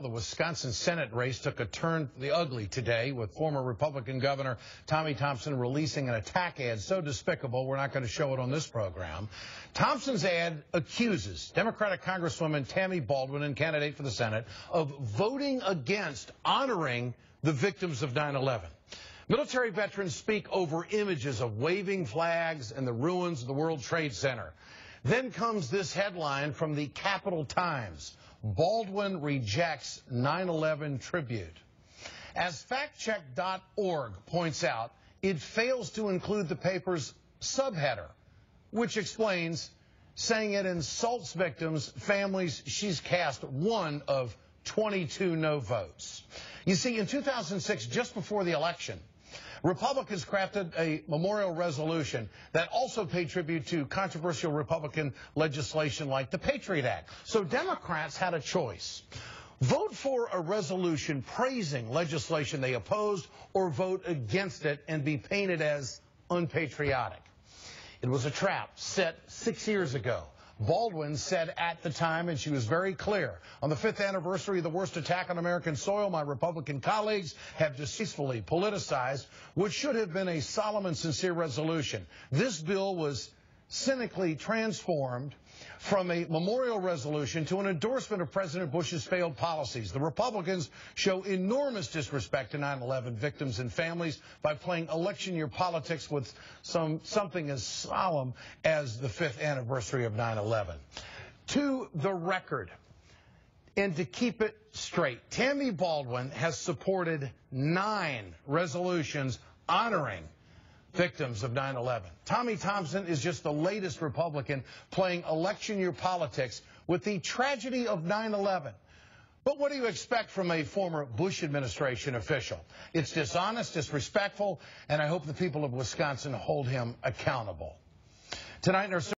The Wisconsin Senate race took a turn for the ugly today, with former Republican Governor Tommy Thompson releasing an attack ad so despicable we're not going to show it on this program. Thompson's ad accuses Democratic Congresswoman Tammy Baldwin, and candidate for the Senate, of voting against honoring the victims of 9/11. Military veterans speak over images of waving flags and the ruins of the World Trade Center. Then comes this headline from the Capital Times: Baldwin rejects 9/11 tribute. As factcheck.org points out, it fails to include the paper's subheader, which explains, saying it insults victims' families. She's cast one of 22 no votes. You see, in 2006, just before the election, Republicans crafted a memorial resolution that also paid tribute to controversial Republican legislation like the Patriot Act. So Democrats had a choice: vote for a resolution praising legislation they opposed, or vote against it and be painted as unpatriotic. It was a trap set 6 years ago. Baldwin said at the time, and she was very clear, on the 5th anniversary of the worst attack on American soil, my Republican colleagues have deceitfully politicized what should have been a solemn and sincere resolution. This bill was cynically transformed from a memorial resolution to an endorsement of President Bush's failed policies. The Republicans show enormous disrespect to 9/11 victims and families by playing election year politics with something as solemn as the 5th anniversary of 9/11. To the record, and to keep it straight, Tammy Baldwin has supported 9 resolutions honoring victims of 9/11. Tommy Thompson is just the latest Republican playing election year politics with the tragedy of 9/11. But what do you expect from a former Bush administration official? It's dishonest, disrespectful, and I hope the people of Wisconsin hold him accountable. Tonight in our